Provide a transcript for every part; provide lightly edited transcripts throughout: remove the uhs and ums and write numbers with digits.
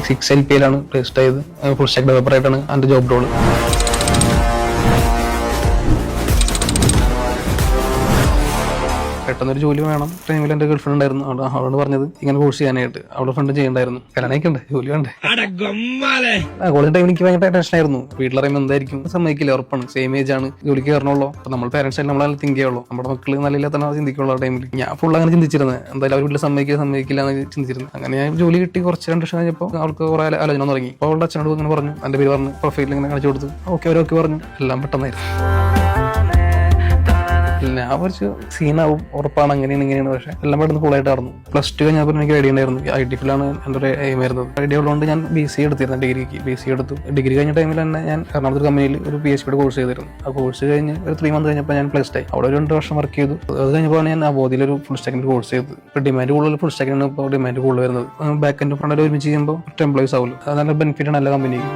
6 LPയിലാണ് placed ആയത്. Full stack developer ആയിട്ടാണ് എൻ്റെ ജോബ് റോള്. പെട്ടെന്നൊരു ജോലി വേണം ടൈമിൽ എൻ്റെ ഗേൾ ഫ്രണ്ട് ഉണ്ടായിരുന്നു. അവളോട് പറഞ്ഞത് ഇങ്ങനെ കോഴ്സ് ചെയ്യാനായിട്ട്. അവളുടെ ഫ്രണ്ട് ചെയ്യണ്ടായിരുന്നു. കല്യാണമൊക്കെ ഉണ്ട്, ജോലി വേണ്ടേ. കോളേജ് ടൈമിൽ എനിക്ക് ഭയങ്കര ടെൻഷൻ ആയിരുന്നു. വീട്ടിലറിയുമ്പോൾ എന്തായിരിക്കും സമ്മതിക്കില്ല, ഉറപ്പാണ്. സെയിം ഏജ് ആണ്, ജോലിക്ക് കയറണമല്ലോ. അപ്പൊ നമ്മൾ പേരൻസ് ആയിട്ട് നമ്മളെ തിങ്ക് ചെയ്യുള്ളൂ. നമ്മുടെ മക്കള് നല്ല തന്നെ ചിന്തിക്കുള്ളൂ. ആ ടൈമിൽ ഞാൻ ഫുൾ അങ്ങനെ ചിന്തിച്ചിരുന്നത്. എന്തായാലും അവർ വീട്ടിൽ സമ്മതിക്കില്ല എന്ന് ചിന്തിച്ചിരുന്നു. അങ്ങനെ ഞാൻ ജോലി കിട്ടി കുറച്ച് 2 വർഷം കഴിഞ്ഞപ്പോൾ അവൾക്ക് കുറെ ആലോചന തുടങ്ങി. അപ്പോൾ അവളുടെ അച്ഛനോട് ഇങ്ങനെ പറഞ്ഞു, എൻ്റെ പേര് പറഞ്ഞു, പ്രൊഫൈലിൽ ഇങ്ങനെ കാണിച്ചു കൊടുത്തു. ഓക്കെ പറഞ്ഞു. എല്ലാം പെട്ടെന്നായിരുന്നു. ഞാൻ കുറച്ച് സീനാവും, ഉറപ്പാണ്, ഇങ്ങനെയാണ്. പക്ഷേ എല്ലാം പെട്ടെന്ന് കൂളായിട്ട് നടന്നു. +2 കഴിഞ്ഞപ്പോൾ എനിക്ക് ഐഡിയ ഉണ്ടായിരുന്നു. IT ഫീൽഡാണ് എൻ്റെ ഒരു എയിം ആയിരുന്നത്. ഐഡിയ ഉള്ളതുകൊണ്ട് ഞാൻ BCA എടുത്തിരുന്നു. BCA എടുത്തു. ഡിഗ്രി കഴിഞ്ഞ ടൈമിൽ തന്നെ ഞാൻ എറണാകുളത്ത് കമ്പനിയിൽ ഒരു PHP കോഴ്സ് ചെയ്തിരുന്നു. ആ കോഴ്സ് കഴിഞ്ഞ് ഒരു 3 മന്ത് കഴിഞ്ഞപ്പോൾ ഞാൻ പ്ലേസ്ഡ് ആയി. അവിടെ ഒരു 2 വർഷം വർക്ക് ചെയ്തു. അത് കഴിഞ്ഞപ്പോൾ ഞാൻ അവധിയിൽ ഒരു ഫുൾ സ്റ്റാക്കിൻ്റെ കോഴ്സ് ചെയ്തു. ഇപ്പോൾ ഡിമാൻഡ് കൂടുതൽ ഫുൾ സ്റ്റാക്കിനാണ് ഇപ്പോൾ ഡിമാൻഡ് കൂടുതൽ വരുന്നത്. ബാക്ക് എൻഡ് ഫ്രണ്ട് ഒരുമിച്ച് ചെയ്യുമ്പോൾ എംപ്ലോയീസ് ആവുമല്ലോ. അത് നല്ല ബെനിഫിറ്റാണ് എല്ലാ കമ്പനിക്കും.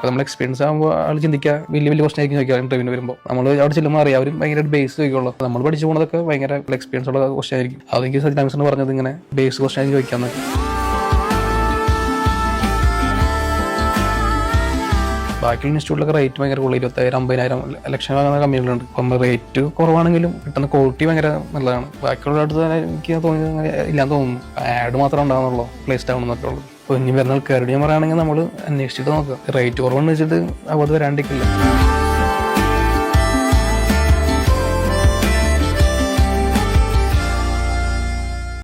അപ്പോൾ നമ്മൾ എക്സ്പീരിയൻസ് ആകുമ്പോൾ ആൾ ചിന്തിക്കുക വലിയ ക്വസ്റ്റൻ ആയിരിക്കും ചോദിക്കുക. ഇന്റർവ്യൂവിന് വരുമ്പോൾ നമ്മൾ അവിടെ ചെല്ലുമ്പോൾ അറിയാം അവർ ഭയങ്കര ബേസ് ചോദിക്കുള്ളൂ. നമ്മൾ പഠിച്ചു പോകുന്നതൊക്കെ ഭയങ്കര എക്സ്പീരിയൻസ് ഉള്ള ക്വസ്റ്റൻ ആയിരിക്കും. അതെനിക്ക് സജിനാമിസിന് പറഞ്ഞത് ഇങ്ങനെ ബേസ് ക്വസ്റ്റൻ ആയിരിക്കും ചോദിക്കാമെന്ന്. ബാക്കിയുള്ള ഇൻസ്റ്റിറ്റ്യൂട്ടിലൊക്കെ റേറ്റ് ഭയങ്കര കൂടുതൽ 20,000 50,000 ലക്ഷം ആകുന്ന കമ്പനികളുണ്ട്. അപ്പം റേറ്റ് കുറവാണെങ്കിലും കിട്ടുന്ന ക്വാളിറ്റി ഭയങ്കര നല്ലതാണ്. ബാക്കിയുള്ള അടുത്ത് തന്നെ എനിക്ക് തോന്നിയത് ഇല്ലാന്ന് തോന്നുന്നു. ആഡ് മാത്രമേ ഉണ്ടാകുന്നുള്ളൂ പ്ലേസ്ഡ് ആവണമെന്നൊക്കെ ഉള്ളൂ. അപ്പോൾ ഇനി വരുന്ന ആൾക്കാരോട് ഞാൻ പറയുകയാണെങ്കിൽ നമ്മൾ അന്വേഷിച്ചിട്ട് നോക്കുക. റേറ്റ് കുറവെന്ന് വെച്ചിട്ട് അവിടെ വരാണ്ടിരിക്കില്ല.